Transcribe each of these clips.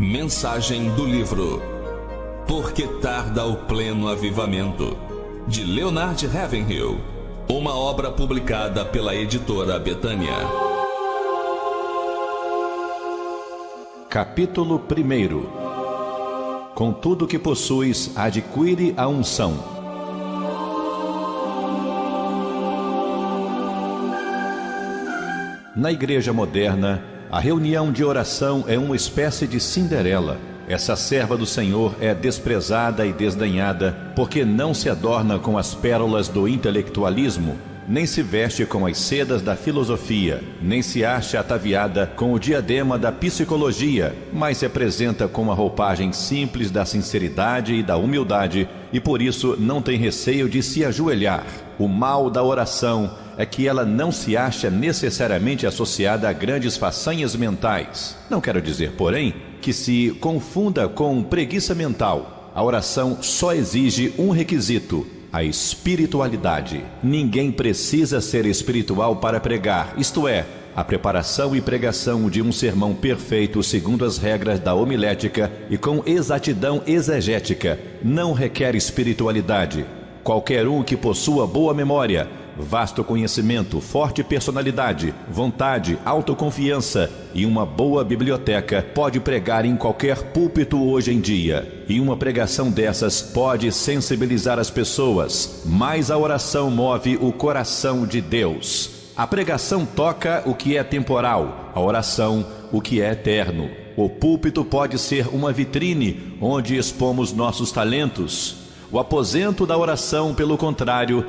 Mensagem do livro Por que tarda o pleno avivamento, de Leonard Ravenhill, uma obra publicada pela editora Betânia. Capítulo 1. Com tudo que possuis, adquire a unção. Na igreja moderna, a reunião de oração é uma espécie de Cinderela. Essa serva do Senhor é desprezada e desdenhada, porque não se adorna com as pérolas do intelectualismo, nem se veste com as sedas da filosofia, nem se acha ataviada com o diadema da psicologia, mas se apresenta com a roupagem simples da sinceridade e da humildade, e por isso não tem receio de se ajoelhar. O mal da oração é que ela não se acha necessariamente associada a grandes façanhas mentais. Não quero dizer, porém, que se confunda com preguiça mental. A oração só exige um requisito: a espiritualidade. Ninguém precisa ser espiritual para pregar, isto é, a preparação e pregação de um sermão perfeito segundo as regras da homilética e com exatidão exegética não requer espiritualidade. Qualquer um que possua boa memória, vasto conhecimento, forte personalidade, vontade, autoconfiança e uma boa biblioteca pode pregar em qualquer púlpito hoje em dia. E uma pregação dessas pode sensibilizar as pessoas, mas a oração move o coração de Deus. A pregação toca o que é temporal, a oração o que é eterno. O púlpito pode ser uma vitrine onde expomos nossos talentos. O aposento da oração, pelo contrário,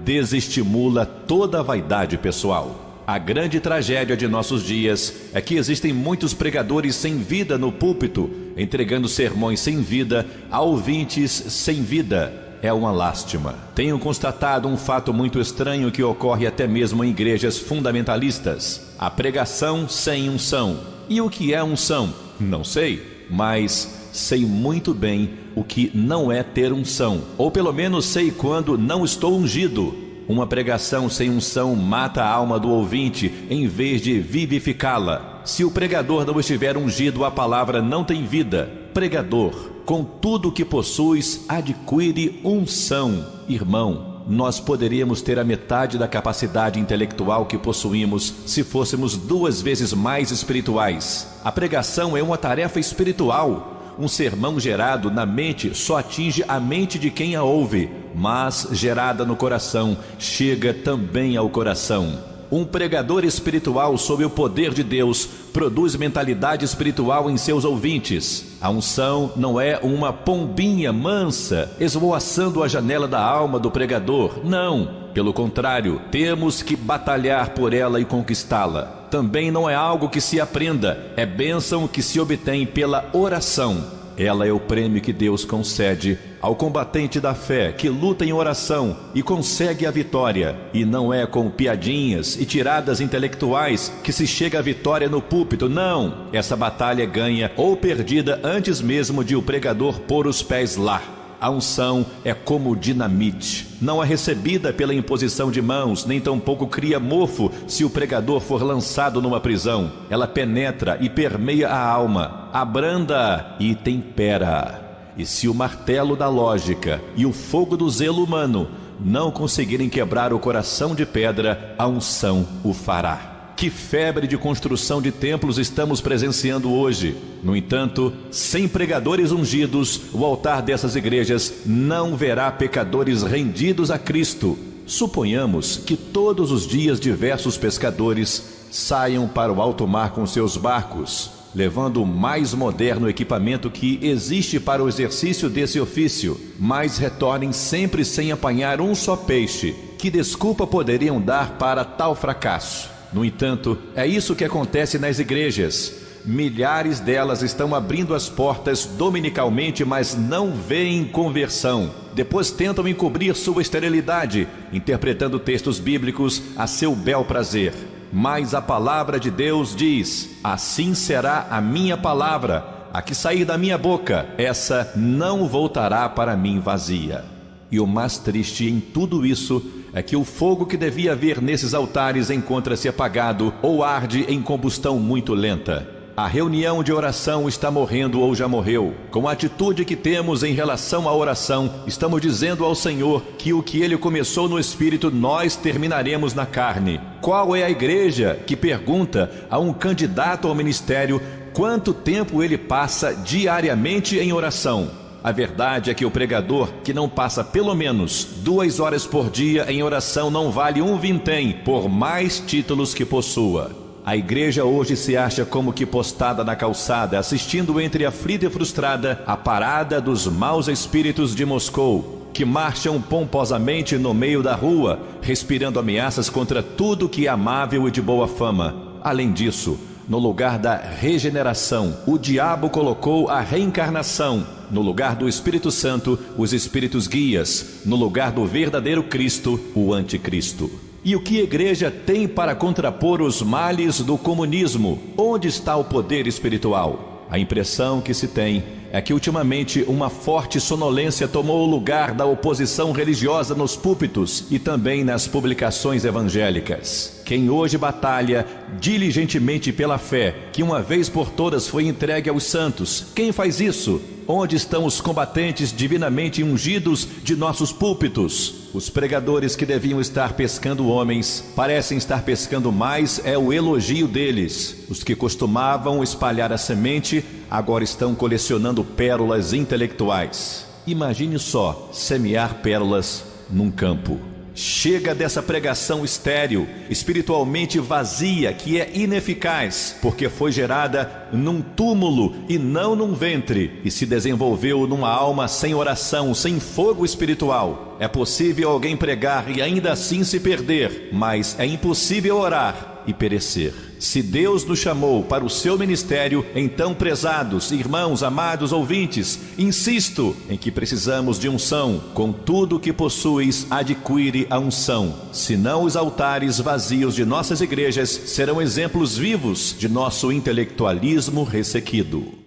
desestimula toda a vaidade pessoal. A grande tragédia de nossos dias é que existem muitos pregadores sem vida no púlpito, entregando sermões sem vida a ouvintes sem vida. É uma lástima. Tenho constatado um fato muito estranho que ocorre até mesmo em igrejas fundamentalistas: a pregação sem unção. E o que é unção? Não sei, mas sei muito bem o que não é ter unção, ou pelo menos sei quando não estou ungido. Uma pregação sem unção mata a alma do ouvinte em vez de vivificá-la. Se o pregador não estiver ungido, a palavra não tem vida. Pregador, com tudo que possuis, adquire unção. Irmão, nós poderíamos ter a metade da capacidade intelectual que possuímos se fôssemos 2 vezes mais espirituais. A pregação é uma tarefa espiritual. Um sermão gerado na mente só atinge a mente de quem a ouve, mas gerada no coração, chega também ao coração. Um pregador espiritual sob o poder de Deus produz mentalidade espiritual em seus ouvintes. A unção não é uma pombinha mansa esvoaçando a janela da alma do pregador. Não, pelo contrário, temos que batalhar por ela e conquistá-la. Também não é algo que se aprenda, é bênção que se obtém pela oração. Ela é o prêmio que Deus concede ao combatente da fé que luta em oração e consegue a vitória. E não é com piadinhas e tiradas intelectuais que se chega à vitória no púlpito, não. Essa batalha é ganha ou perdida antes mesmo de o pregador pôr os pés lá. A unção é como dinamite. Não é recebida pela imposição de mãos, nem tampouco cria mofo se o pregador for lançado numa prisão. Ela penetra e permeia a alma, abranda e tempera. E se o martelo da lógica e o fogo do zelo humano não conseguirem quebrar o coração de pedra, a unção o fará. Que febre de construção de templos estamos presenciando hoje. No entanto, sem pregadores ungidos, o altar dessas igrejas não verá pecadores rendidos a Cristo. Suponhamos que todos os dias diversos pescadores saiam para o alto mar com seus barcos, levando o mais moderno equipamento que existe para o exercício desse ofício, mas retornem sempre sem apanhar um só peixe. Que desculpa poderiam dar para tal fracasso? No entanto, é isso que acontece nas igrejas. Milhares delas estão abrindo as portas dominicalmente, mas não veem conversão. Depois tentam encobrir sua esterilidade, interpretando textos bíblicos a seu bel prazer. Mas a palavra de Deus diz: assim será a minha palavra, a que sair da minha boca, essa não voltará para mim vazia. E o mais triste em tudo isso é que o fogo que devia haver nesses altares encontra-se apagado ou arde em combustão muito lenta. A reunião de oração está morrendo ou já morreu. Com a atitude que temos em relação à oração, estamos dizendo ao Senhor que o que Ele começou no Espírito, nós terminaremos na carne. Qual é a igreja que pergunta a um candidato ao ministério quanto tempo ele passa diariamente em oração? A verdade é que o pregador que não passa pelo menos 2 horas por dia em oração não vale um vintém, por mais títulos que possua. A igreja hoje se acha como que postada na calçada, assistindo entre aflita e frustrada a parada dos maus espíritos de Moscou, que marcham pomposamente no meio da rua, respirando ameaças contra tudo que é amável e de boa fama. Além disso, no lugar da regeneração, o diabo colocou a reencarnação. No lugar do Espírito Santo, os espíritos guias. No lugar do verdadeiro Cristo, o anticristo. E o que a igreja tem para contrapor os males do comunismo? Onde está o poder espiritual? A impressão que se tem é que ultimamente uma forte sonolência tomou o lugar da oposição religiosa nos púlpitos e também nas publicações evangélicas. Quem hoje batalha diligentemente pela fé, que uma vez por todas foi entregue aos santos, quem faz isso? Onde estão os combatentes divinamente ungidos de nossos púlpitos? Os pregadores que deviam estar pescando homens, parecem estar pescando mais o elogio deles. Os que costumavam espalhar a semente, agora estão colecionando pérolas intelectuais. Imagine só, semear pérolas num campo. Chega dessa pregação estéril, espiritualmente vazia, que é ineficaz, porque foi gerada num túmulo e não num ventre, e se desenvolveu numa alma sem oração, sem fogo espiritual. É possível alguém pregar e ainda assim se perder, mas é impossível orar e perecer. Se Deus nos chamou para o seu ministério, então, prezados, irmãos, amados ouvintes, insisto em que precisamos de unção. Com tudo que possuis, adquire a unção. Senão os altares vazios de nossas igrejas serão exemplos vivos de nosso intelectualismo ressequido.